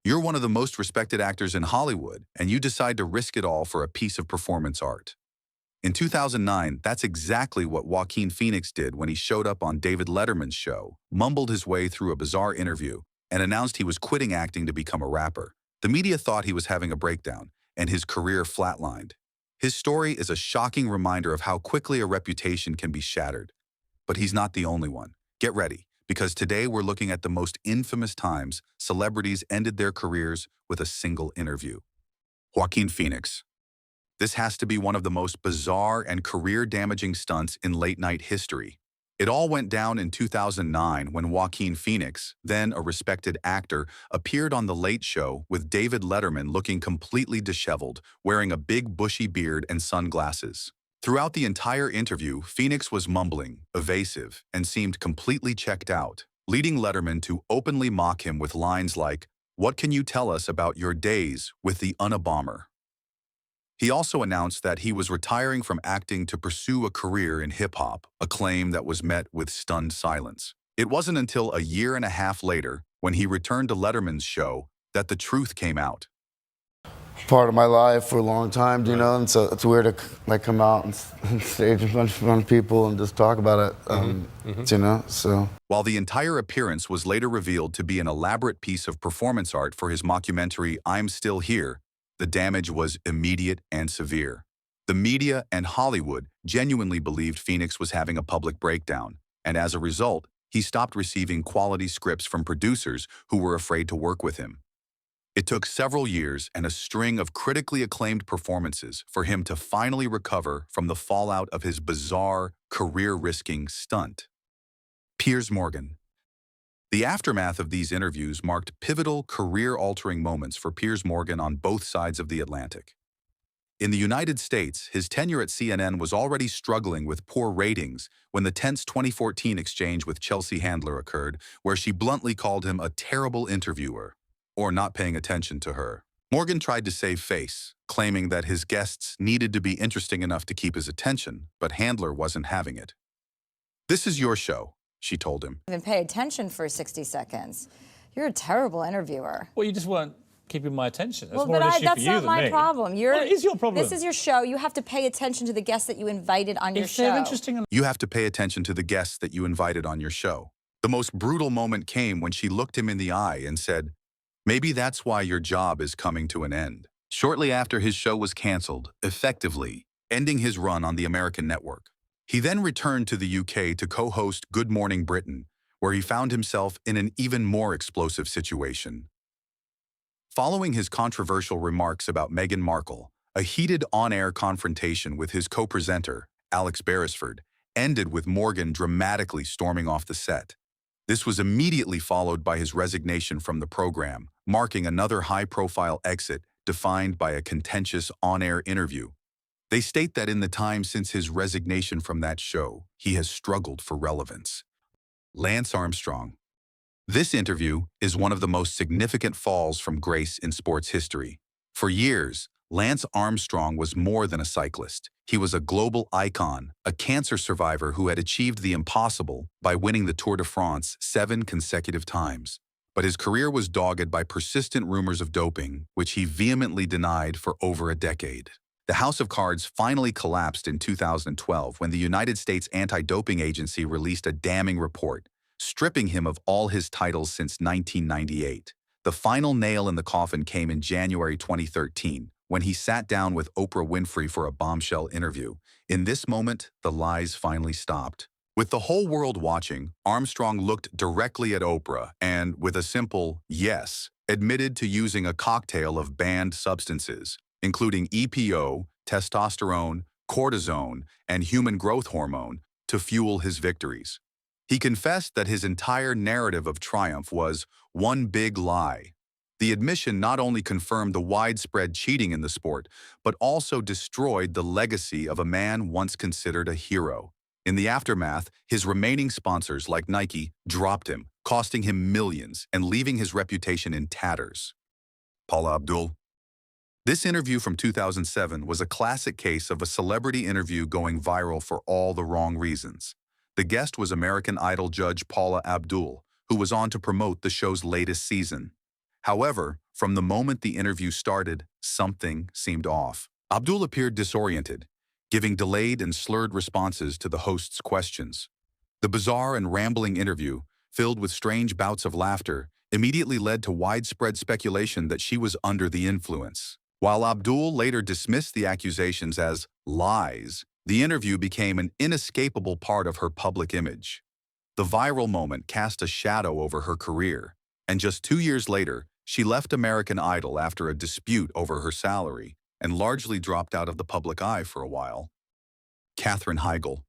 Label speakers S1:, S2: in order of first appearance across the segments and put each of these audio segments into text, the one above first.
S1: You're one of the most respected actors in Hollywood, and you decide to risk it all for a piece of performance art. In 2009, that's exactly what Joaquin Phoenix did when he showed up on David Letterman's show, mumbled his way through a bizarre interview, and announced he was quitting acting to become a rapper. The media thought he was having a breakdown, and his career flatlined. His story is a shocking reminder of how quickly a reputation can be shattered. But he's not the only one. Get ready, because today we're looking at the most infamous times celebrities ended their careers with a single interview. Joaquin Phoenix. This has to be one of the most bizarre and career-damaging stunts in late-night history. It all went down in 2009 when Joaquin Phoenix, then a respected actor, appeared on The Late Show with David Letterman looking completely disheveled, wearing a big bushy beard and sunglasses. Throughout the entire interview, Phoenix was mumbling, evasive, and seemed completely checked out, leading Letterman to openly mock him with lines like, "What can you tell us about your days with the Unabomber?" He also announced that he was retiring from acting to pursue a career in hip-hop, a claim that was met with stunned silence. It wasn't until a year and a half later, when he returned to Letterman's show, that the truth came out.
S2: Part of my life for a long time, you know, and so it's weird to like come out and stage in front of people and just talk about it, you know, so.
S1: While the entire appearance was later revealed to be an elaborate piece of performance art for his mockumentary I'm Still Here, the damage was immediate and severe. The media and Hollywood genuinely believed Phoenix was having a public breakdown, and as a result, he stopped receiving quality scripts from producers who were afraid to work with him. It took several years and a string of critically acclaimed performances for him to finally recover from the fallout of his bizarre, career-risking stunt. Piers Morgan. The aftermath of these interviews marked pivotal, career-altering moments for Piers Morgan on both sides of the Atlantic. In the United States, his tenure at CNN was already struggling with poor ratings when the tense 2014 exchange with Chelsea Handler occurred, where she bluntly called him a terrible interviewer, or not paying attention to her. Morgan tried to save face, claiming that his guests needed to be interesting enough to keep his attention, but Handler wasn't having it. "This is your show," she told him.
S3: Even pay attention for 60 seconds. You're a terrible interviewer.
S4: Well, you just weren't keeping my attention. That's
S3: Well,
S4: more
S3: but
S4: an issue
S3: that's
S4: for you
S3: not
S4: than
S3: my
S4: me.
S3: problem.
S4: Well, it is your problem.
S3: This is your show. You have to pay attention to the guests that you invited on your
S4: If
S3: show.
S4: they're interesting,
S1: You have to pay attention to the guests that you invited on your show. The most brutal moment came when she looked him in the eye and said, "Maybe that's why your job is coming to an end." Shortly after his show was canceled, effectively ending his run on the American network. He then returned to the UK to co-host Good Morning Britain, where he found himself in an even more explosive situation. Following his controversial remarks about Meghan Markle, a heated on-air confrontation with his co-presenter, Alex Beresford, ended with Morgan dramatically storming off the set. This was immediately followed by his resignation from the program, marking another high-profile exit defined by a contentious on-air interview. They state that in the time since his resignation from that show, he has struggled for relevance. Lance Armstrong. This interview is one of the most significant falls from grace in sports history. For years, Lance Armstrong was more than a cyclist. He was a global icon, a cancer survivor who had achieved the impossible by winning the Tour de France 7 consecutive times. But his career was dogged by persistent rumors of doping, which he vehemently denied for over a decade. The House of Cards finally collapsed in 2012 when the United States Anti-Doping Agency released a damning report, stripping him of all his titles since 1998. The final nail in the coffin came in January 2013, when he sat down with Oprah Winfrey for a bombshell interview. In this moment, the lies finally stopped. With the whole world watching, Armstrong looked directly at Oprah and, with a simple yes, admitted to using a cocktail of banned substances, including EPO, testosterone, cortisone, and human growth hormone, to fuel his victories. He confessed that his entire narrative of triumph was one big lie. The admission not only confirmed the widespread cheating in the sport, but also destroyed the legacy of a man once considered a hero. In the aftermath, his remaining sponsors like Nike dropped him, costing him millions and leaving his reputation in tatters. Paula Abdul. This interview from 2007 was a classic case of a celebrity interview going viral for all the wrong reasons. The guest was American Idol judge Paula Abdul, who was on to promote the show's latest season. However, from the moment the interview started, something seemed off. Abdul appeared disoriented, giving delayed and slurred responses to the host's questions. The bizarre and rambling interview, filled with strange bouts of laughter, immediately led to widespread speculation that she was under the influence. While Abdul later dismissed the accusations as lies, the interview became an inescapable part of her public image. The viral moment cast a shadow over her career, and just 2 years later, she left American Idol after a dispute over her salary and largely dropped out of the public eye for a while. Katherine Heigl.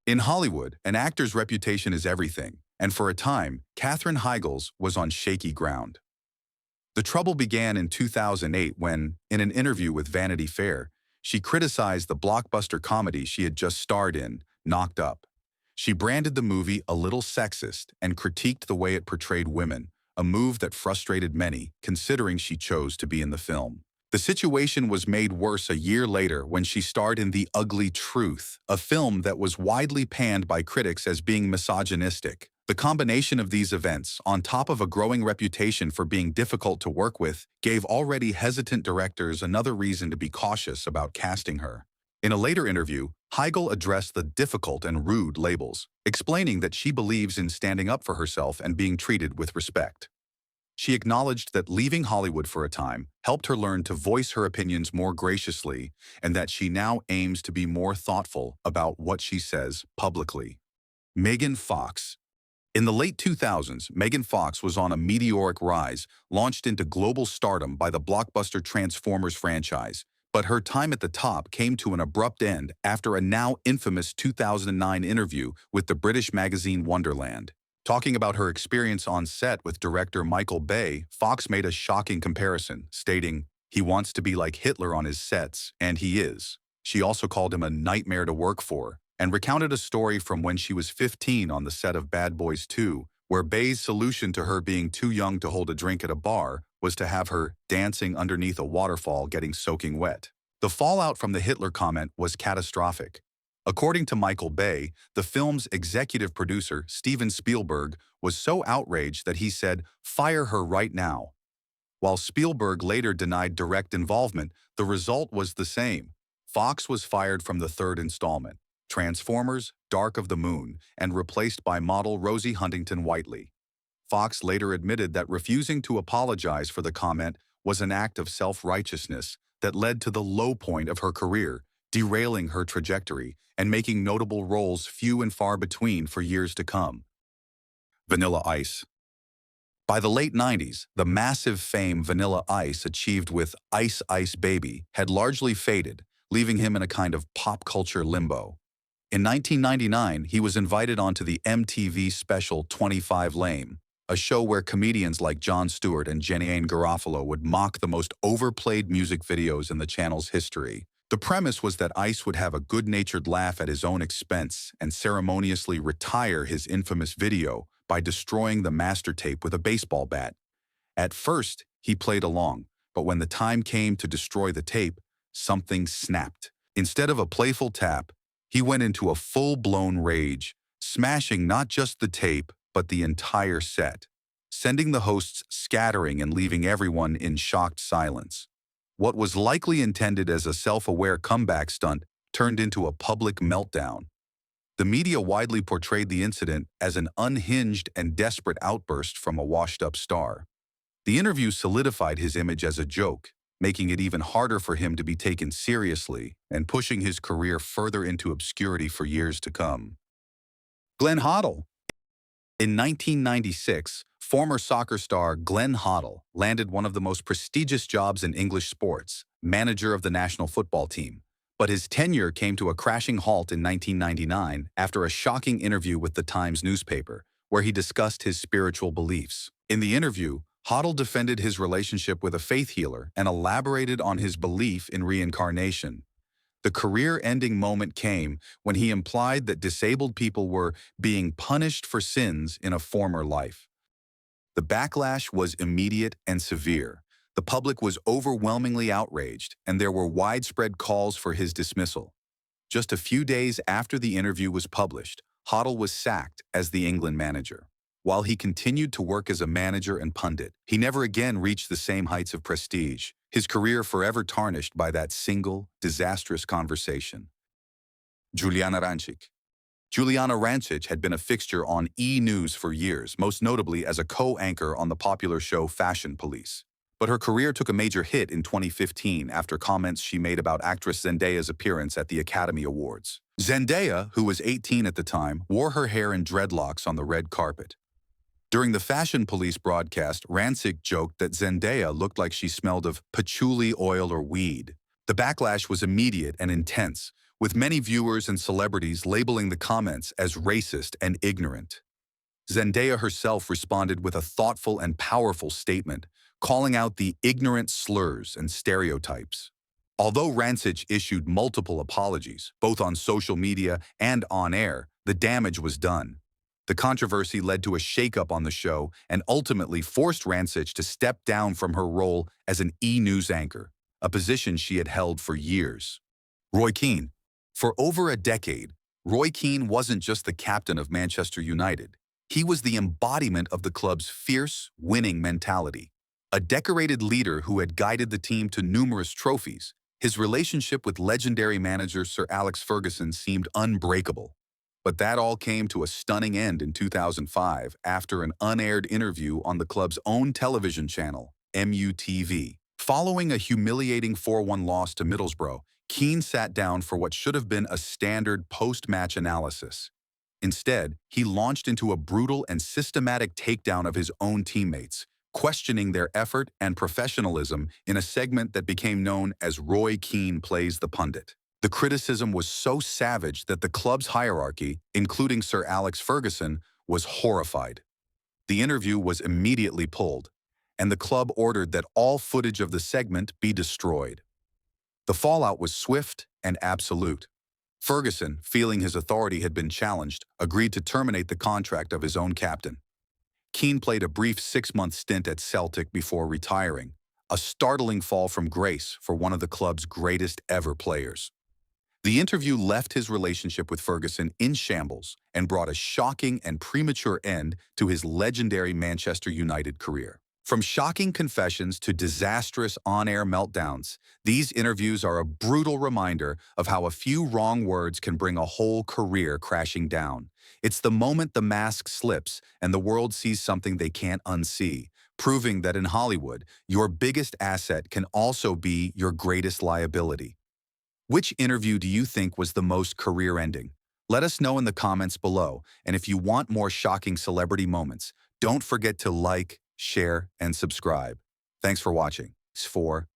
S1: In Hollywood, an actor's reputation is everything, and for a time, Katherine Heigl's was on shaky ground. The trouble began in 2008 when, in an interview with Vanity Fair, she criticized the blockbuster comedy she had just starred in, Knocked Up. She branded the movie a little sexist and critiqued the way it portrayed women, a move that frustrated many, considering she chose to be in the film. The situation was made worse a year later when she starred in The Ugly Truth, a film that was widely panned by critics as being misogynistic. The combination of these events, on top of a growing reputation for being difficult to work with, gave already hesitant directors another reason to be cautious about casting her. In a later interview, Heigl addressed the difficult and rude labels, explaining that she believes in standing up for herself and being treated with respect. She acknowledged that leaving Hollywood for a time helped her learn to voice her opinions more graciously and that she now aims to be more thoughtful about what she says publicly. Megan Fox. In the late 2000s, Megan Fox was on a meteoric rise, launched into global stardom by the blockbuster Transformers franchise. But her time at the top came to an abrupt end after a now infamous 2009 interview with the British magazine Wonderland. Talking about her experience on set with director Michael Bay, Fox made a shocking comparison, stating, "He wants to be like Hitler on his sets, and he is." She also called him a nightmare to work for, and recounted a story from when she was 15 on the set of Bad Boys 2, where Bay's solution to her being too young to hold a drink at a bar was to have her dancing underneath a waterfall getting soaking wet. The fallout from the Hitler comment was catastrophic. According to Michael Bay, the film's executive producer, Steven Spielberg, was so outraged that he said, "Fire her right now." While Spielberg later denied direct involvement, the result was the same. Fox was fired from the third installment, Transformers: Dark of the Moon, and replaced by model Rosie Huntington-Whiteley. Fox later admitted that refusing to apologize for the comment was an act of self-righteousness that led to the low point of her career, derailing her trajectory and making notable roles few and far between for years to come. Vanilla Ice. By the late 90s, the massive fame Vanilla Ice achieved with Ice Ice Baby had largely faded, leaving him in a kind of pop culture limbo. In 1999, he was invited onto the MTV special 25 Lame, a show where comedians like Jon Stewart and Jenny Garofalo would mock the most overplayed music videos in the channel's history. The premise was that Ice would have a good-natured laugh at his own expense and ceremoniously retire his infamous video by destroying the master tape with a baseball bat. At first, he played along, but when the time came to destroy the tape, something snapped. Instead of a playful tap, he went into a full-blown rage, smashing not just the tape, but the entire set, sending the hosts scattering and leaving everyone in shocked silence. What was likely intended as a self-aware comeback stunt turned into a public meltdown. The media widely portrayed the incident as an unhinged and desperate outburst from a washed-up star. The interview solidified his image as a joke, making it even harder for him to be taken seriously and pushing his career further into obscurity for years to come. Glenn Hodddle. In 1996, former soccer star Glenn Hodddle landed one of the most prestigious jobs in English sports, manager of the national football team. But his tenure came to a crashing halt in 1999 after a shocking interview with the Times newspaper, where he discussed his spiritual beliefs. In the interview, Hodddle defended his relationship with a faith healer and elaborated on his belief in reincarnation. The career-ending moment came when he implied that disabled people were being punished for sins in a former life. The backlash was immediate and severe. The public was overwhelmingly outraged, and there were widespread calls for his dismissal. Just a few days after the interview was published, Hodddle was sacked as the England manager. While he continued to work as a manager and pundit, he never again reached the same heights of prestige, his career forever tarnished by that single, disastrous conversation. Giuliana Rancic. Giuliana Rancic had been a fixture on E! News for years, most notably as a co-anchor on the popular show Fashion Police. But her career took a major hit in 2015 after comments she made about actress Zendaya's appearance at the Academy Awards. Zendaya, who was 18 at the time, wore her hair in dreadlocks on the red carpet. During the Fashion Police broadcast, Rancic joked that Zendaya looked like she smelled of patchouli oil or weed. The backlash was immediate and intense, with many viewers and celebrities labeling the comments as racist and ignorant. Zendaya herself responded with a thoughtful and powerful statement, calling out the ignorant slurs and stereotypes. Although Rancic issued multiple apologies, both on social media and on air, the damage was done. The controversy led to a shakeup on the show and ultimately forced Rancic to step down from her role as an E! News anchor, a position she had held for years. Roy Keane. For over a decade, Roy Keane wasn't just the captain of Manchester United. He was the embodiment of the club's fierce, winning mentality. A decorated leader who had guided the team to numerous trophies, his relationship with legendary manager Sir Alex Ferguson seemed unbreakable. But that all came to a stunning end in 2005 after an unaired interview on the club's own television channel, MUTV. Following a humiliating 4-1 loss to Middlesbrough, Keane sat down for what should have been a standard post-match analysis. Instead, he launched into a brutal and systematic takedown of his own teammates, questioning their effort and professionalism in a segment that became known as Roy Keane Plays the Pundit. The criticism was so savage that the club's hierarchy, including Sir Alex Ferguson, was horrified. The interview was immediately pulled, and the club ordered that all footage of the segment be destroyed. The fallout was swift and absolute. Ferguson, feeling his authority had been challenged, agreed to terminate the contract of his own captain. Keane played a brief 6-month stint at Celtic before retiring, a startling fall from grace for one of the club's greatest ever players. The interview left his relationship with Ferguson in shambles and brought a shocking and premature end to his legendary Manchester United career. From shocking confessions to disastrous on-air meltdowns, these interviews are a brutal reminder of how a few wrong words can bring a whole career crashing down. It's the moment the mask slips and the world sees something they can't unsee, proving that in Hollywood, your biggest asset can also be your greatest liability. Which interview do you think was the most career-ending? Let us know in the comments below, and if you want more shocking celebrity moments, don't forget to like, share, and subscribe. Thanks for watching. For